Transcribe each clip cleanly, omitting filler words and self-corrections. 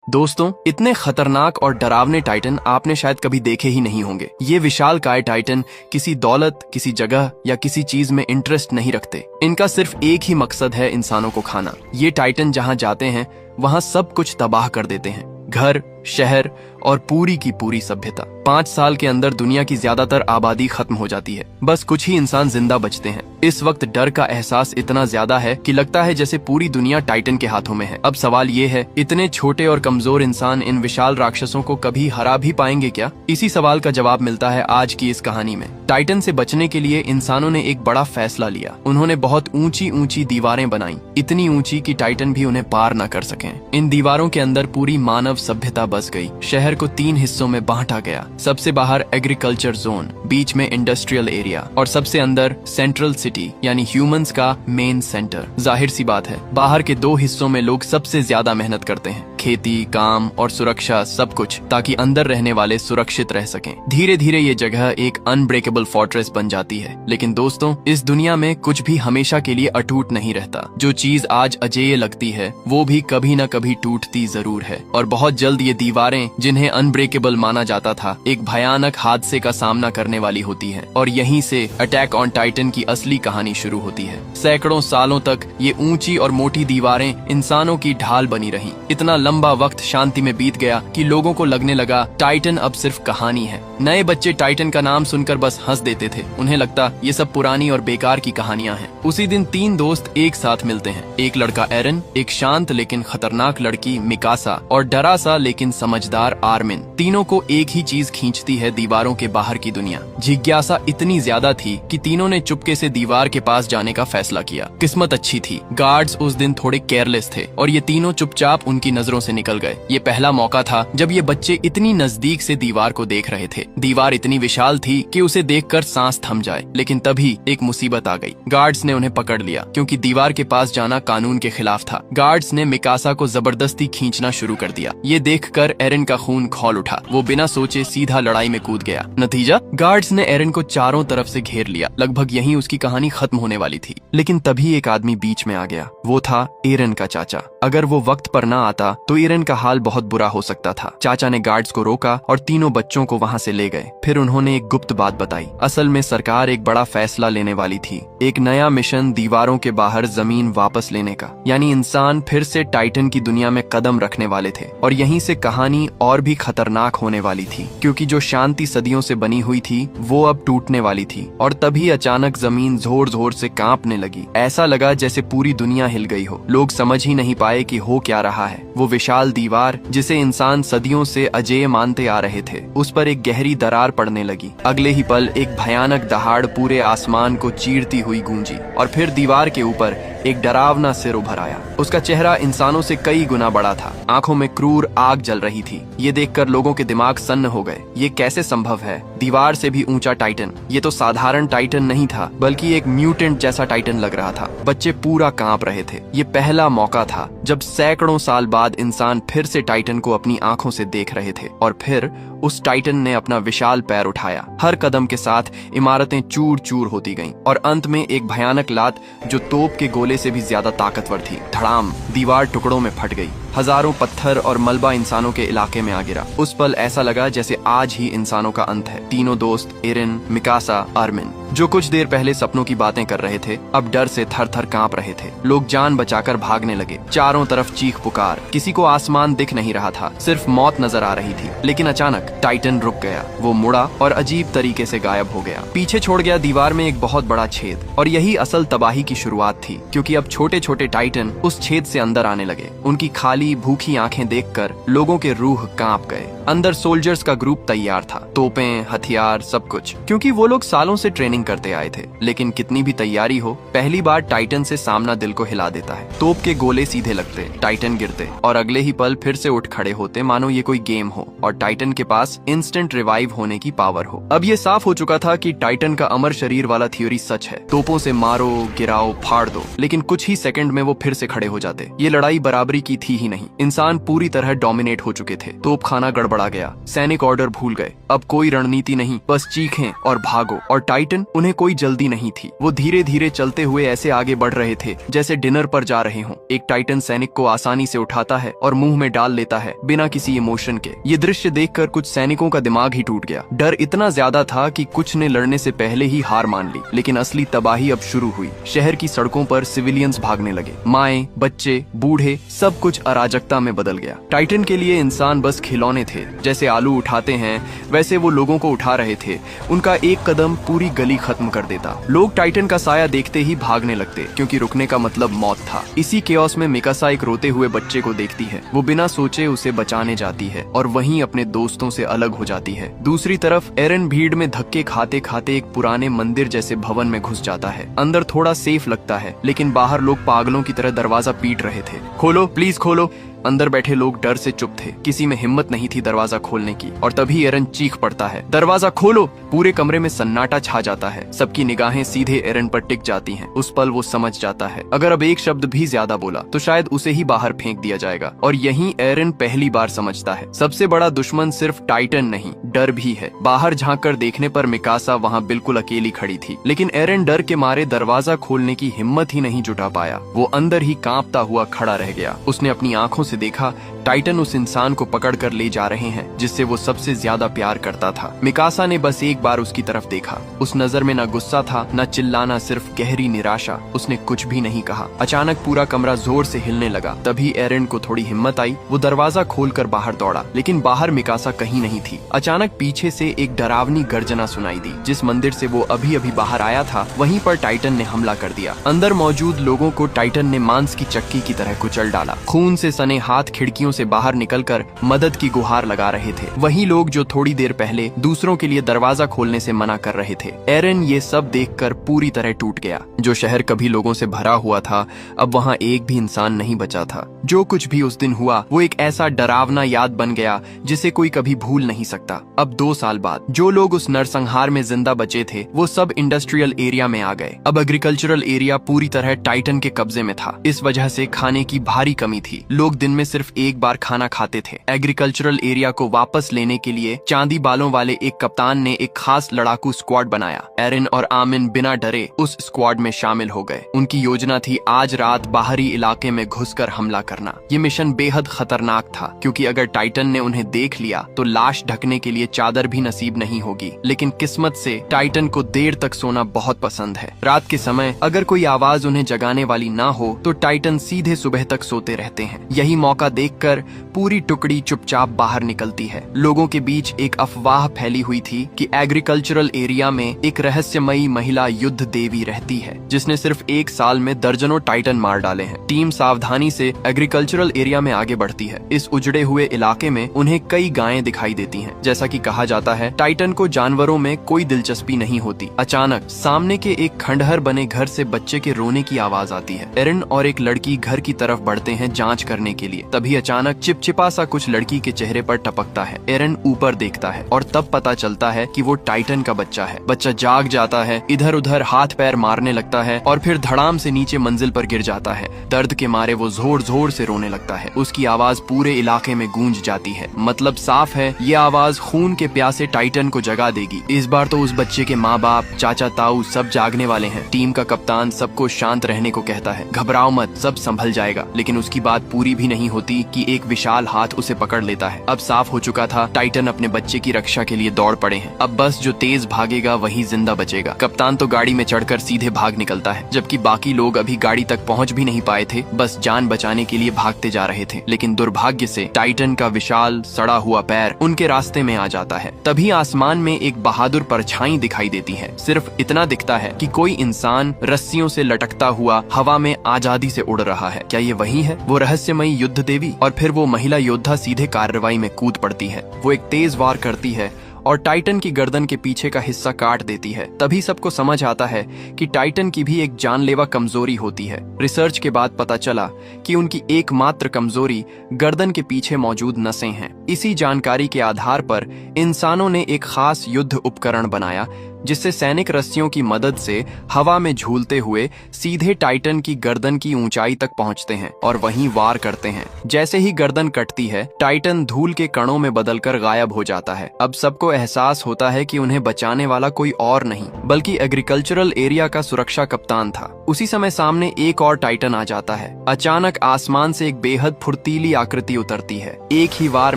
दोस्तों, इतने खतरनाक और डरावने टाइटन आपने शायद कभी देखे ही नहीं होंगे। ये विशालकाय टाइटन किसी दौलत, किसी जगह या किसी चीज में इंटरेस्ट नहीं रखते। इनका सिर्फ एक ही मकसद है इंसानों को खाना। ये टाइटन जहाँ जाते हैं वहाँ सब कुछ तबाह कर देते हैं, घर, शहर और पूरी की पूरी सभ्यता। 5 साल के अंदर दुनिया की ज्यादातर आबादी खत्म हो जाती है, बस कुछ ही इंसान जिंदा बचते हैं। इस वक्त डर का एहसास इतना ज्यादा है कि लगता है जैसे पूरी दुनिया टाइटन के हाथों में है। अब सवाल ये है, इतने छोटे और कमजोर इंसान इन विशाल राक्षसों को कभी हरा भी पाएंगे क्या? इसी सवाल का जवाब मिलता है आज की इस कहानी में। टाइटन से बचने के लिए इंसानों ने एक बड़ा फैसला लिया। उन्होंने बहुत ऊंची ऊंची दीवारें बनाई, इतनी ऊंची कि टाइटन भी उन्हें पार न कर सकें। इन दीवारों के अंदर पूरी मानव सभ्यता बस गई। शहर को 3 हिस्सों में बांटा गया। सबसे बाहर एग्रीकल्चर जोन, बीच में इंडस्ट्रियल एरिया और सबसे अंदर सेंट्रल सिटी यानी ह्यूमंस का मेन सेंटर। जाहिर सी बात है, बाहर के 2 हिस्सों में लोग सबसे ज्यादा मेहनत करते हैं, खेती, काम और सुरक्षा सब कुछ, ताकि अंदर रहने वाले सुरक्षित रह सकें। धीरे धीरे ये जगह एक अनब्रेकेबल फोर्ट्रेस बन जाती है। लेकिन दोस्तों, इस दुनिया में कुछ भी हमेशा के लिए अटूट नहीं रहता। जो चीज आज अजेय लगती है वो भी कभी न कभी टूटती जरूर है। और बहुत जल्द ये दीवारें, जिन्हें अनब्रेकेबल माना जाता था, एक भयानक हादसे का सामना करने वाली होती है। और यहीं से अटैक ऑन टाइटन की असली कहानी शुरू होती है। सैकड़ों सालों तक ये ऊंची और मोटी दीवारें इंसानों की ढाल बनी रही। इतना लंबा वक्त शांति में बीत गया कि लोगों को लगने लगा टाइटन अब सिर्फ कहानी है। नए बच्चे टाइटन का नाम सुनकर बस हंस देते थे। उन्हें लगता ये सब पुरानी और बेकार की कहानियां हैं। उसी दिन 3 दोस्त एक साथ मिलते हैं। एक लड़का एरन, एक शांत लेकिन खतरनाक लड़की मिकासा और डरा सा लेकिन समझदार आर्मिन। तीनों को एक ही चीज खींचती है, दीवारों के बाहर की दुनिया। जिज्ञासा इतनी ज्यादा थी कि तीनों ने चुपके से दीवार के पास जाने का फैसला किया। किस्मत अच्छी थी, गार्ड्स उस दिन थोड़े केयरलेस थे और ये तीनों चुपचाप उनकी नजरों से निकल गए। ये पहला मौका था जब ये बच्चे इतनी नजदीक से दीवार को देख रहे थे। दीवार इतनी विशाल थी कि उसे देखकर सांस थम जाए। लेकिन तभी एक मुसीबत आ गई। गार्ड्स ने उन्हें पकड़ लिया क्योंकि दीवार के पास जाना कानून के खिलाफ था। गार्ड्स ने मिकासा को जबरदस्ती खींचना शुरू कर दिया। ये देखकर एरन का खून खौल उठा। वो बिना सोचे सीधा लड़ाई में कूद गया। नतीजा, गार्ड्स ने एरन को चारों तरफ से घेर लिया। लगभग यहीं उसकी कहानी खत्म होने वाली थी। लेकिन तभी एक आदमी बीच में आ गया। वो था एरन का चाचा। अगर वो वक्त पर ना आता तो एरन का हाल बहुत बुरा हो सकता था। चाचा ने गार्ड्स को रोका और तीनों बच्चों को वहाँ से ले गए। फिर उन्होंने एक गुप्त बात बताई। असल में सरकार एक बड़ा फैसला लेने वाली थी। एक नया मिशन दीवारों के बाहर जमीन वापस लेने का। यानी इंसान फिर से टाइटन की दुनिया में कदम रखने वाले थे। और यहीं से कहानी और भी खतरनाक होने वाली थी, क्योंकि जो शांति सदियों से बनी हुई थी वो अब टूटने वाली थी। और तभी अचानक जमीन जोर जोर से कांपने लगी। ऐसा लगा जैसे पूरी दुनिया हिल गई हो। लोग समझ ही नहीं पाए कि हो क्या रहा है। वो विशाल दीवार, जिसे इंसान सदियों से अजेय मानते आ रहे थे, उस पर एक गहरी दरार पड़ने लगी। अगले ही पल एक भयानक दहाड़ पूरे आसमान को चीरती हुई गूंजी और फिर दीवार के ऊपर एक डरावना सिर उभर आया। उसका चेहरा इंसानों से कई गुना बड़ा था। आंखों में क्रूर आग जल रही थी। ये देखकर लोगों के दिमाग सन्न हो गए। ये कैसे संभव है? दीवार से भी ऊंचा टाइटन। ये तो साधारण टाइटन नहीं था, बल्कि एक म्यूटेंट जैसा टाइटन लग रहा था। बच्चे पूरा कांप रहे थे। ये पहला मौका था जब सैकड़ों साल बाद इंसान फिर से टाइटन को अपनी आंखों से देख रहे थे। और फिर उस टाइटन ने अपना विशाल पैर उठाया। हर कदम के साथ इमारतें चूर चूर होती गईं और अंत में एक भयानक लात जो तोप के गोले से भी ज्यादा ताकतवर थी, धड़ाम, दीवार टुकड़ों में फट गई। हजारों पत्थर और मलबा इंसानों के इलाके में आ गिरा। उस पल ऐसा लगा जैसे आज ही इंसानों का अंत है। तीनों दोस्त एरन, मिकासा, आर्मिन, जो कुछ देर पहले सपनों की बातें कर रहे थे, अब डर से थर थर कांप रहे थे। लोग जान बचाकर भागने लगे। चारों तरफ चीख पुकार। किसी को आसमान दिख नहीं रहा था, सिर्फ मौत नजर आ रही थी। लेकिन अचानक टाइटन रुक गया। वो मुड़ा और अजीब तरीके से गायब हो गया। पीछे छोड़ गया दीवार में एक बहुत बड़ा छेद। और यही असल तबाही की शुरुआत थी, क्योंकि अब छोटे छोटे टाइटन उस छेद से अंदर आने लगे। उनकी खाली भूखी आंखें देखकर लोगों के रूह कांप गए। अंदर सोल्जर्स का ग्रुप तैयार था, तोपें, हथियार, सब कुछ, क्योंकि वो लोग सालों से ट्रेनिंग करते आए थे। लेकिन कितनी भी तैयारी हो, पहली बार टाइटन से सामना दिल को हिला देता है। तोप के गोले सीधे लगते, टाइटन गिरते और अगले ही पल फिर से उठ खड़े होते, मानो ये कोई गेम हो और टाइटन के पास इंस्टेंट रिवाइव होने की पावर हो। अब ये साफ हो चुका था कि टाइटन का अमर शरीर वाला थ्योरी सच है। तोपों से मारो, गिराओ, फाड़ दो, लेकिन कुछ ही सेकंड में वो फिर से खड़े हो जाते। ये लड़ाई बराबरी की थी ही नहीं। इंसान पूरी तरह डोमिनेट हो चुके थे। तोप खाना गड़बड़ा गया, सैनिक ऑर्डर भूल गए, अब कोई रणनीति नहीं, बस चीखें और भागो। और टाइटन, उन्हें कोई जल्दी नहीं थी। वो धीरे धीरे चलते हुए ऐसे आगे बढ़ रहे थे जैसे डिनर पर जा रहे हों। एक टाइटन सैनिक को आसानी से उठाता है और मुंह में डाल लेता है बिना किसी इमोशन के। ये दृश्य देखकर कुछ सैनिकों का दिमाग ही टूट गया। डर इतना ज्यादा था कि कुछ ने लड़ने से पहले ही हार मान ली। लेकिन असली तबाही अब शुरू हुई। शहर की सड़कों पर सिविलियंस भागने लगे। माएं, बच्चे, बूढ़े, सब कुछ अराजकता में बदल गया। टाइटन के लिए इंसान बस खिलौने थे। जैसे आलू उठाते हैं वैसे वो लोगों को उठा रहे थे। उनका एक कदम पूरी गली खत्म कर देता। लोग टाइटन का साया देखते ही भागने लगते, क्योंकि रुकने का मतलब मौत था। इसी केओस में मिकासा एक रोते हुए बच्चे को देखती है। वो बिना सोचे उसे बचाने जाती है और वहीं अपने दोस्तों से अलग हो जाती है। दूसरी तरफ एरन भीड़ में धक्के खाते खाते एक पुराने मंदिर जैसे भवन में घुस जाता है। अंदर थोड़ा सेफ लगता है, लेकिन बाहर लोग पागलों की तरह दरवाजा पीट रहे थे। खोलो, प्लीज खोलो। अंदर बैठे लोग डर से चुप थे। किसी में हिम्मत नहीं थी दरवाजा खोलने की। और तभी एरन चीख पड़ता है, दरवाजा खोलो। पूरे कमरे में सन्नाटा छा जाता है। सबकी निगाहें सीधे एरन पर टिक जाती हैं। उस पल वो समझ जाता है, अगर अब एक शब्द भी ज्यादा बोला तो शायद उसे ही बाहर फेंक दिया जाएगा। और यहीं एरन पहली बार समझता है, सबसे बड़ा दुश्मन सिर्फ टाइटन नहीं, डर भी है। बाहर झांक कर देखने पर मिकासा वहाँ बिल्कुल अकेली खड़ी थी। लेकिन एरन डर के मारे दरवाजा खोलने की हिम्मत ही नहीं जुटा पाया। वो अंदर ही कांपता हुआ खड़ा रह गया। उसने अपनी आंखों से देखा टाइटन उस इंसान को पकड़कर ले जा रहे हैं जिससे वो सबसे ज्यादा प्यार करता था। मिकासा ने बस एक बार उसकी तरफ देखा। उस नजर में न गुस्सा था, न चिल्लाना, सिर्फ गहरी निराशा। उसने कुछ भी नहीं कहा। अचानक पूरा कमरा जोर से हिलने लगा। तभी एरन को थोड़ी हिम्मत आई। वो दरवाजा खोलकर बाहर दौड़ा, लेकिन बाहर मिकासा कहीं नहीं थी। अचानक पीछे से एक डरावनी गर्जना सुनाई दी। जिस मंदिर से वो अभी अभी बाहर आया था, वहीं पर टाइटन ने हमला कर दिया। अंदर मौजूद लोगों को टाइटन ने मांस की चक्की की तरह कुचल डाला। खून से सने हाथ खिड़कियों से बाहर निकलकर मदद की गुहार लगा रहे थे। वही लोग जो थोड़ी देर पहले दूसरों के लिए दरवाजा खोलने से मना कर रहे थे। एरन ये सब देखकर पूरी तरह टूट गया। जो शहर कभी लोगों से भरा हुआ था, अब वहाँ एक भी इंसान नहीं बचा था। जो कुछ भी उस दिन हुआ वो एक ऐसा डरावना याद बन गया जिसे कोई कभी भूल नहीं सकता। अब 2 साल बाद जो लोग उस नरसंहार में जिंदा बचे थे वो सब इंडस्ट्रियल एरिया में आ गए। अब एग्रीकल्चरल एरिया पूरी तरह टाइटन के कब्जे में था। इस वजह से खाने की भारी कमी थी। लोग दिन में सिर्फ एक बार खाना खाते थे। एग्रीकल्चरल एरिया को वापस लेने के लिए चांदी बालों वाले एक कप्तान ने एक खास लड़ाकू स्क्वाड बनाया। एरन और आमिन बिना डरे उस स्क्वाड में शामिल हो गए। उनकी योजना थी आज रात बाहरी इलाके में घुसकर हमला करना। ये मिशन बेहद खतरनाक था, क्योंकि अगर टाइटन ने उन्हें देख लिया तो लाश ढकने के लिए चादर भी नसीब नहीं होगी। लेकिन किस्मत से टाइटन को देर तक सोना बहुत पसंद है। रात के समय अगर कोई आवाज उन्हें जगाने वाली ना हो तो टाइटन सीधे सुबह तक सोते रहते हैं। यही मौका देखकर पूरी टुकड़ी चुपचाप बाहर निकलती है। लोगों के बीच एक अफवाह फैली हुई थी कि एग्रीकल्चरल एरिया में एक रहस्यमयी महिला युद्ध देवी रहती है जिसने सिर्फ 1 साल में दर्जनों टाइटन मार डाले हैं। टीम सावधानी से एग्रीकल्चरल एरिया में आगे बढ़ती है। इस उजड़े हुए इलाके में उन्हें कई गायें दिखाई देती हैं। जैसा कि कहा जाता है टाइटन को जानवरों में कोई दिलचस्पी नहीं होती। अचानक सामने के एक खंडहर बने घर से बच्चे के रोने की आवाज आती है। एरन और एक लड़की घर की तरफ बढ़ते हैं जांच करने के लिए। तभी अचानक चिपचिपा सा कुछ लड़की के चेहरे पर टपकता है। एरन ऊपर देखता है और तब पता चलता है कि वो टाइटन का बच्चा है। बच्चा जाग जाता है, इधर उधर हाथ पैर मारने लगता है और फिर धड़ाम से नीचे मंजिल पर गिर जाता है। दर्द के मारे वो जोर जोर से रोने लगता है। उसकी आवाज पूरे इलाके में गूंज जाती है। मतलब साफ है, ये आवाज खून के प्यासे टाइटन को जगा देगी। इस बार तो उस बच्चे के माँ बाप, चाचा ताऊ सब जागने वाले हैं। टीम का कप्तान सबको शांत रहने को कहता है। घबराओ मत, सब संभल जाएगा। लेकिन उसकी बात पूरी भी नहीं होती कि एक विशाल हाथ उसे पकड़ लेता है। अब साफ हो चुका था टाइटन अपने बच्चे की रक्षा के लिए दौड़ पड़े हैं। अब बस जो तेज भागेगा वही जिंदा बचेगा। कप्तान तो गाड़ी में चढ़कर सीधे भाग निकलता है, जबकि बाकी लोग अभी गाड़ी तक पहुंच भी नहीं पाए थे, बस जान बचाने के लिए भागते जा रहे थे। लेकिन दुर्भाग्य से टाइटन का विशाल सड़ा हुआ पैर उनके रास्ते में आ जाता है। तभी आसमान में एक बहादुर परछाई दिखाई देती है। सिर्फ इतना दिखता है कि कोई इंसान रस्सियों से लटकता हुआ हवा में आजादी से उड़ रहा है। क्या ये वही है, वो रहस्यमयी युद्ध देवी? और फिर वो महिला योद्धा सीधे कार्रवाई में कूद पड़ती है। वो एक तेज वार करती है और टाइटन की गर्दन के पीछे का हिस्सा काट देती है। तभी सबको समझ आता है कि टाइटन की भी एक जानलेवा कमजोरी होती है। रिसर्च के बाद पता चला कि उनकी एकमात्र कमजोरी गर्दन के पीछे मौजूद नसें हैं। इसी जानकारी के आधार पर इंसानों ने एक खास युद्ध उपकरण बनाया जिससे सैनिक रस्सियों की मदद से हवा में झूलते हुए सीधे टाइटन की गर्दन की ऊंचाई तक पहुंचते हैं और वहीं वार करते हैं। जैसे ही गर्दन कटती है, टाइटन धूल के कणों में बदलकर गायब हो जाता है। अब सबको एहसास होता है कि उन्हें बचाने वाला कोई और नहीं बल्कि एग्रीकल्चरल एरिया का सुरक्षा कप्तान था। उसी समय सामने एक और टाइटन आ जाता है। अचानक आसमान से एक बेहद फुर्तीली आकृति उतरती है। एक ही वार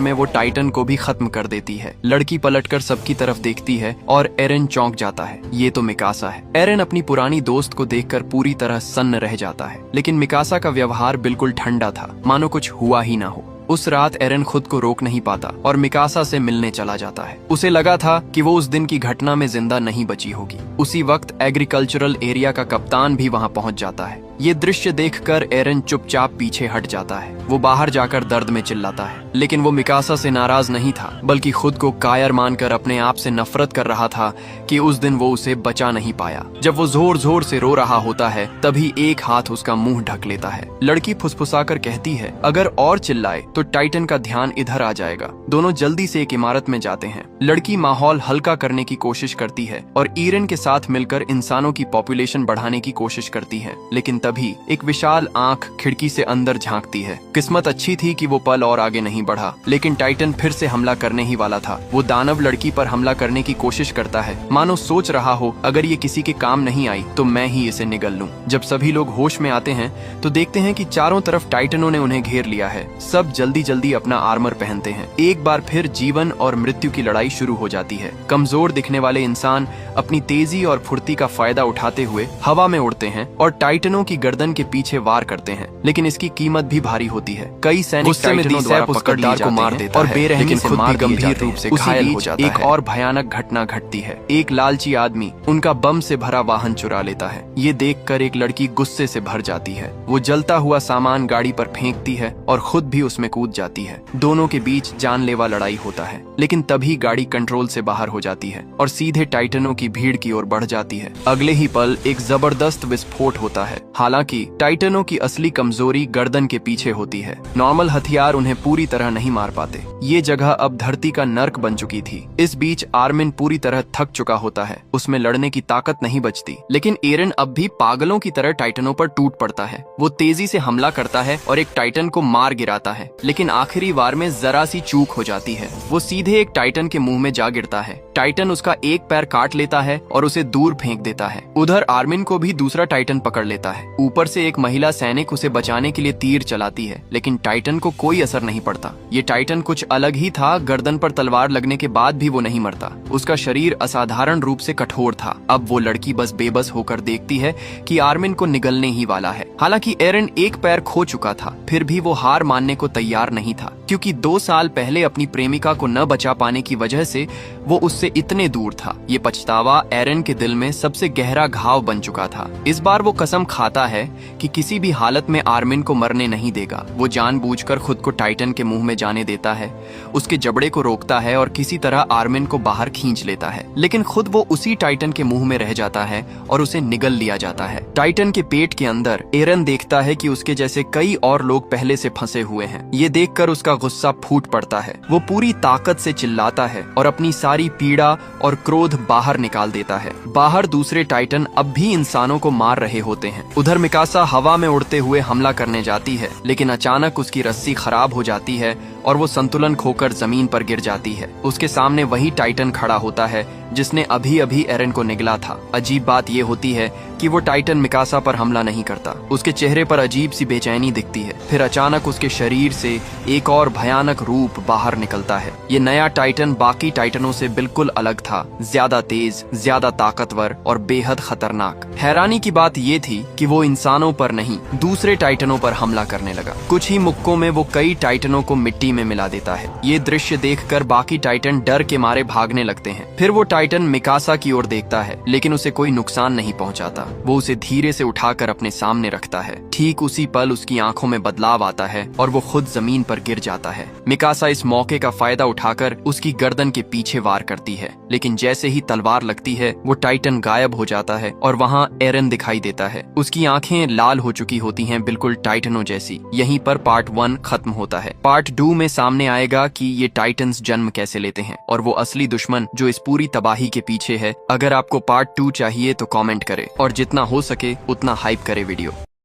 में वो टाइटन को भी खत्म कर देती है। लड़की पलटकर सबकी तरफ देखती है और एरन चौंक जाता है। ये तो मिकासा है। एरन अपनी पुरानी दोस्त को देखकर पूरी तरह सन्न रह जाता है, लेकिन मिकासा का व्यवहार बिल्कुल ठंडा था, मानो कुछ हुआ ही ना हो। उस रात एरन खुद को रोक नहीं पाता और मिकासा से मिलने चला जाता है। उसे लगा था कि वो उस दिन की घटना में जिंदा नहीं बची होगी। उसी वक्त एग्रीकल्चरल एरिया का कप्तान भी वहां पहुंच जाता है। ये दृश्य देखकर एरन चुपचाप पीछे हट जाता है। वो बाहर जाकर दर्द में चिल्लाता है, लेकिन वो मिकासा से नाराज नहीं था, बल्कि खुद को कायर मानकर अपने आप से नफरत कर रहा था कि उस दिन वो उसे बचा नहीं पाया। जब वो जोर जोर से रो रहा होता है, तभी एक हाथ उसका मुंह ढक लेता है। लड़की फुसफुसाकर कहती है, अगर और चिल्लाए तो टाइटन का ध्यान इधर आ जाएगा। दोनों जल्दी से एक इमारत में जाते हैं। लड़की माहौल हल्का करने की कोशिश करती है और ईरन के साथ मिलकर इंसानों की पॉपुलेशन बढ़ाने की कोशिश करती है, लेकिन तभी एक विशाल आंख खिड़की से अंदर झांकती है। किस्मत अच्छी थी कि वो पल और आगे नहीं बढ़ा, लेकिन टाइटन फिर से हमला करने ही वाला था। वो दानव लड़की पर हमला करने की कोशिश करता है, मानो सोच रहा हो अगर ये किसी के काम नहीं आई तो मैं ही इसे निगल लूं। जब सभी लोग होश में आते हैं तो देखते हैं कि चारों तरफ टाइटनों ने उन्हें घेर लिया है। सब जल्दी जल्दी अपना आर्मर पहनते हैं। एक बार फिर जीवन और मृत्यु की लड़ाई शुरू हो जाती है। कमजोर दिखने वाले इंसान अपनी तेजी और फुर्ती का फायदा उठाते हुए हवा में उड़ते हैं और टाइटनों की गर्दन के पीछे वार करते हैं, लेकिन इसकी कीमत भी भारी होती है। कई सैनिक टाइटनों द्वारा पकड़दार को मार देता है और बेरहमी से मार गंभीर रूप से घायल हो जाता है। एक और भयानक घटना घटती है। एक लालची आदमी उनका बम से भरा वाहन चुरा लेता है। ये देखकर एक लड़की गुस्से से भर जाती है। वो जलता हुआ सामान गाड़ी पर फेंकती है और खुद भी उसमें कूद जाती है। दोनों के बीच जानलेवा लड़ाई होता है, लेकिन तभी गाड़ी कंट्रोल से बाहर हो जाती है और सीधे टाइटनों की भीड़ की ओर बढ़ जाती है। अगले ही पल एक जबरदस्त विस्फोट होता है। हालांकि टाइटनों की असली कमजोरी गर्दन के पीछे होती है। नॉर्मल हथियार उन्हें पूरी तरह नहीं मार पाते। ये जगह अब धरती का नर्क बन चुकी थी। इस बीच आर्मिन पूरी तरह थक चुका होता है। उसमें लड़ने की ताकत नहीं बचती, लेकिन एरन अब भी पागलों की तरह टाइटनों पर टूट पड़ता है। वो तेजी से हमला करता है और एक टाइटन को मार गिराता है, लेकिन आखिरी वार में जरा सी चूक हो जाती है। वो सीधे एक टाइटन के मुंह में जा गिरता है। टाइटन उसका एक पैर काट लेता है और उसे दूर फेंक देता है। उधर आर्मिन को भी दूसरा टाइटन पकड़ लेता है। ऊपर से एक महिला सैनिक उसे बचाने के लिए तीर चलाती है, लेकिन टाइटन को कोई असर नहीं पड़ता। ये टाइटन कुछ अलग ही था। गर्दन पर तलवार लगने के बाद भी वो नहीं मरता। उसका शरीर असाधारण रूप से कठोर था। अब वो लड़की बस बेबस होकर देखती है कि आर्मिन को निगलने ही वाला है। हालांकि एरन एक पैर खो चुका था, फिर भी वो हार मानने को तैयार नहीं था, क्योंकि 2 साल पहले अपनी प्रेमिका को न बचा पाने की वजह से वो उससे इतने दूर था। ये पछतावा एरन के दिल में सबसे गहरा घाव बन चुका था। इस बार वो कसम खाता है कि किसी भी हालत में आर्मिन को मरने नहीं देगा। वो जानबूझकर खुद को टाइटन के मुंह में जाने देता है, उसके जबड़े को रोकता है और किसी तरह आर्मिन को बाहर खींच लेता है, लेकिन खुद वो उसी टाइटन के मुंह में रह जाता है और उसे निगल लिया जाता है। टाइटन के पेट के अंदर एरन देखता है कि उसके जैसे कई और लोग पहले से फंसे हुए हैं। ये देखकर उसका गुस्सा फूट पड़ता है। वो पूरी ताकत से चिल्लाता है और अपनी सारी पीड़ा और क्रोध बाहर निकाल देता है। बाहर दूसरे टाइटन अब भी इंसानों को मार रहे होते हैं। उधर मिकासा हवा में उड़ते हुए हमला करने जाती है, लेकिन अचानक उसकी रस्सी खराब हो जाती है और वो संतुलन खोकर जमीन पर गिर जाती है। उसके सामने वही टाइटन खड़ा होता है जिसने अभी अभी एरन को निगला था। अजीब बात ये होती है कि वो टाइटन मिकासा पर हमला नहीं करता। उसके चेहरे पर अजीब सी बेचैनी दिखती है। फिर अचानक उसके शरीर से एक और भयानक रूप बाहर निकलता है। ये नया टाइटन बाकी टाइटनों से बिल्कुल अलग था, ज्यादा तेज, ज्यादा ताकतवर और बेहद खतरनाक। हैरानी की बात ये थी कि वो इंसानों पर नहीं, दूसरे टाइटनों पर हमला करने लगा। कुछ ही मुक्कों में वो कई टाइटनों को मिट्टी में मिला देता है। ये दृश्य देखकर बाकी टाइटन डर के मारे भागने लगते हैं। फिर वो टाइटन मिकासा की ओर देखता है, लेकिन उसे कोई नुकसान नहीं पहुंचाता। वो उसे धीरे से उठाकर अपने सामने रखता है। ठीक उसी पल उसकी आंखों में बदलाव आता है और वो खुद जमीन पर गिर जाता है। मिकासा इस मौके का फायदा उठाकर उसकी गर्दन के पीछे वार करती है, लेकिन जैसे ही तलवार लगती है वो टाइटन गायब हो जाता है और वहाँ एरन दिखाई देता है। उसकी आंखें लाल हो चुकी होती हैं, बिल्कुल टाइटनों जैसी। यहीं पर पार्ट 1 खत्म होता है। पार्ट 2 में सामने आएगा कि ये टाइटन्स जन्म कैसे लेते हैं और वो असली दुश्मन जो इस पूरी तबाही के पीछे है। अगर आपको पार्ट 2 चाहिए तो कमेंट करें और जितना हो सके उतना हाइप करे वीडियो।